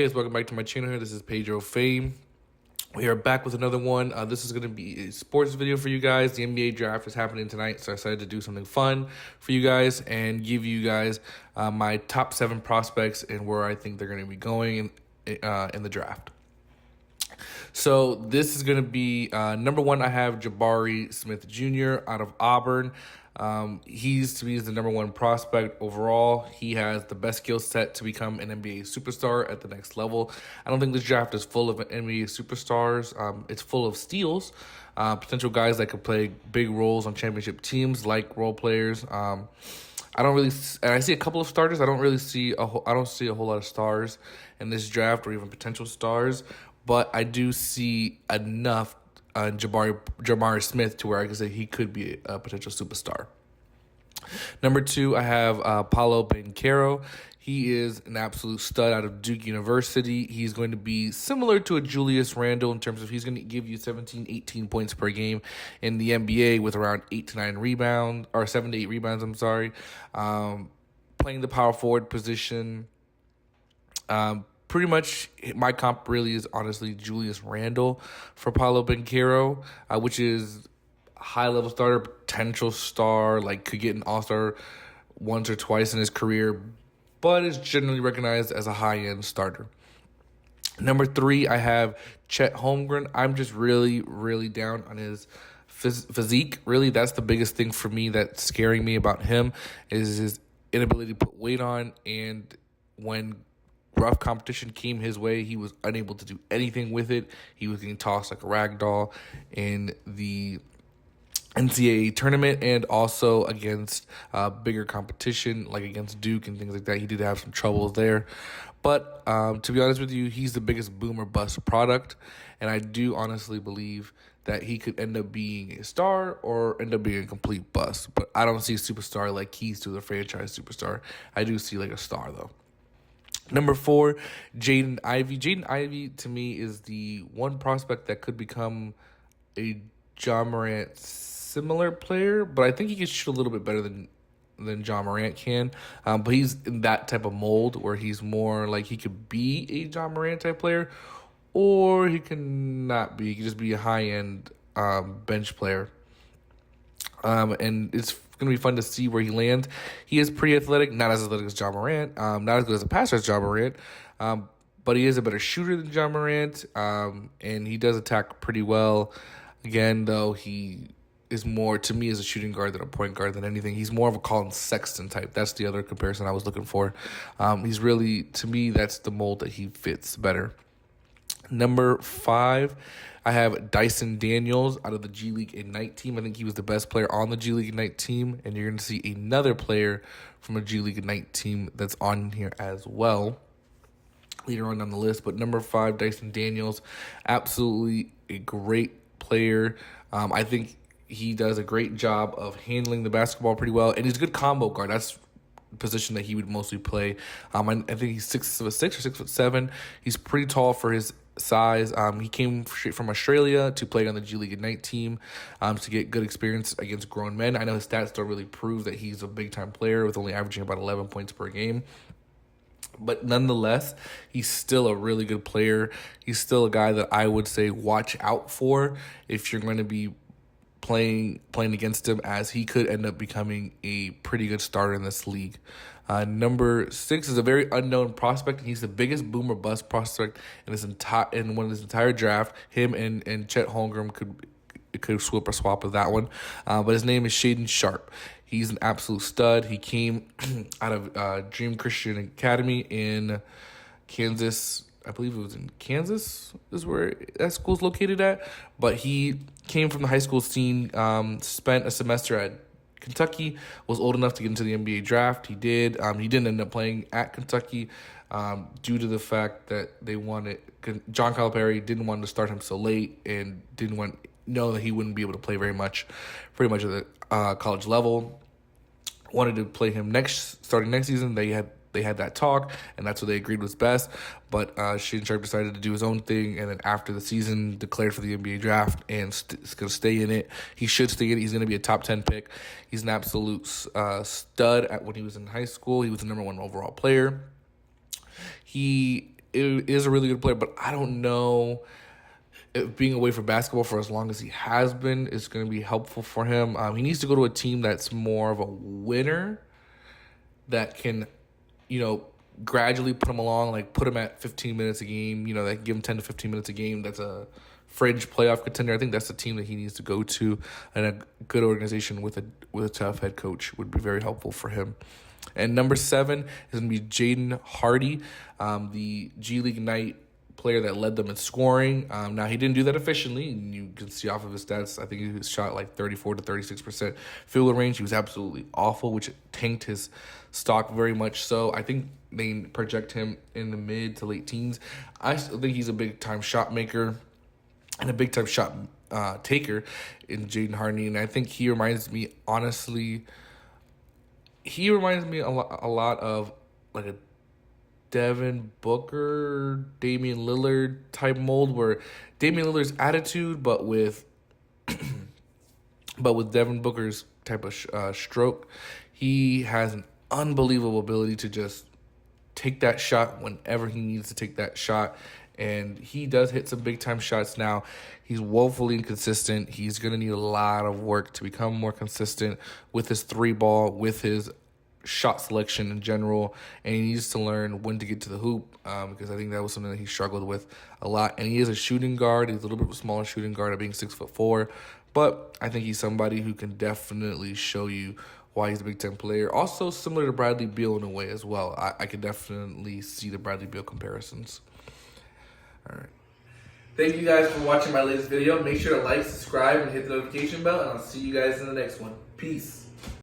guys, welcome back to my channel here. This is Pedro Fame. We are back with another one. This is going to be a sports video for you guys. The NBA draft is happening tonight, so I decided to do something fun for you guys and give you guys my top 7 prospects and where I think they're going to be going in the draft. So this is going to be number 1. I have Jamal Smith Jr. out of Auburn. He's to me is the number 1 prospect overall. He has the best skill set to become an NBA superstar at the next level. I don't think this draft is full of NBA superstars. It's full of steals, potential guys that could play big roles on championship teams, like role players. I don't really, and I see a couple of starters. I don't see a whole lot of stars in this draft, or even potential stars. But I do see enough Jamal Smith to where I can say he could be a potential superstar. Number 2, I have Paolo Banchero. He is an absolute stud out of Duke University. He's going to be similar to a Julius Randle in terms of he's going to give you 17, 18 points per game in the NBA with around 8 to 9 rebounds, or 7 to 8 rebounds, I'm sorry. Playing the power forward position. Pretty much my comp really is honestly Julius Randle for Paolo Banchero, which is a high-level starter, potential star, like could get an all-star once or twice in his career, but is generally recognized as a high-end starter. Number 3, I have Chet Holmgren. I'm just really, really down on his physique. Really, that's the biggest thing for me that's scaring me about him is his inability to put weight on, and when rough competition came his way, he was unable to do anything with it. He was getting tossed like a rag doll in the NCAA tournament and also against bigger competition like against Duke and things like that. He did have some troubles there. But to be honest with you, he's the biggest boom or bust product. And I do honestly believe that he could end up being a star or end up being a complete bust. But I don't see a superstar like keys to the franchise superstar. I do see like a star though. Number 4, Jaden Ivey. Jaden Ivey, to me, is the one prospect that could become a John Morant similar player, but I think he can shoot a little bit better than John Morant can. But he's in that type of mold where he's more like he could be a John Morant type player, or he can not be. He could just be a high-end bench player. And it's going to be fun to see where he lands. He is pretty athletic, not as athletic as John Morant, not as good as a passer as John Morant, but he is a better shooter than John Morant, and he does attack pretty well. Again, though, he is more, to me, as a shooting guard than a point guard than anything. He's more of a Colin Sexton type. That's the other comparison I was looking for. He's really, to me, that's the mold that he fits better. Number 5, I have Dyson Daniels out of the G League Ignite team. I think he was the best player on the G League Ignite team, and you're going to see another player from a G League Ignite team that's on here as well later on down the list. But number 5, Dyson Daniels, absolutely a great player. I think he does a great job of handling the basketball pretty well, and he's a good combo guard. That's position that he would mostly play. I think he's 6'6" or 6'7". He's pretty tall for his size. He came straight from Australia to play on the G League Ignite team to get good experience against grown men. I know his stats don't really prove that he's a big-time player with only averaging about 11 points per game. But nonetheless, he's still a really good player. He's still a guy that I would say watch out for if you're going to be playing against him, as he could end up becoming a pretty good starter in this league. Number 6 is a very unknown prospect. He's the biggest boom or bust prospect in his entire draft. Him and Chet Holmgren could swap with that one. But his name is Shaden Sharpe. He's an absolute stud. He came out of Dream Christian Academy in Kansas. I believe it was in Kansas is where that school's located at. But he came from the high school scene, spent a semester at Kentucky, was old enough to get into the NBA draft. He did. He didn't end up playing at Kentucky due to the fact that John Calipari didn't want to start him so late and didn't know that he wouldn't be able to play very much, pretty much at the college level. Wanted to play him starting next season. They had that talk, and that's what they agreed was best. But Shaden Sharpe decided to do his own thing, and then after the season, declared for the NBA draft, and is going to stay in it. He should stay in it. He's going to be a top 10 pick. He's an absolute stud. When he was in high school, he was the number 1 overall player. He is a really good player, but I don't know if being away from basketball for as long as he has been is going to be helpful for him. He needs to go to a team that's more of a winner that can, gradually put him along, like put him at 15 minutes a game, that give him 10 to 15 minutes a game. That's a fringe playoff contender. I think that's the team that he needs to go to, and a good organization with a tough head coach would be very helpful for him. And number 7 is going to be Jaden Hardy, the G League Ignite player that led them in scoring. Now, he didn't do that efficiently, and you can see off of his stats, I think he shot like 34 to 36% field goal range. He was absolutely awful, which tanked his stock very much so. I think they project him in the mid to late teens. I still think he's a big-time shot maker and a big-time shot taker in Jaden Hardy, and I think he reminds me, honestly, a lot of like a Devin Booker, Damian Lillard type mold, where Damian Lillard's attitude, but with Devin Booker's type of stroke, he has an unbelievable ability to just take that shot whenever he needs to take that shot. And he does hit some big-time shots now. He's woefully inconsistent. He's going to need a lot of work to become more consistent with his 3-ball, with his shot selection in general, and he needs to learn when to get to the hoop, because I think that was something that he struggled with a lot. And he is a shooting guard. He's a little bit smaller shooting guard at being 6'4", but I think he's somebody who can definitely show you why he's a Big Ten player. Also similar to Bradley Beal in a way as well. I could definitely see the Bradley Beal comparisons. All right. Thank you guys for watching my latest video. Make sure to like, subscribe, and hit the notification bell, and I'll see you guys in the next one. Peace.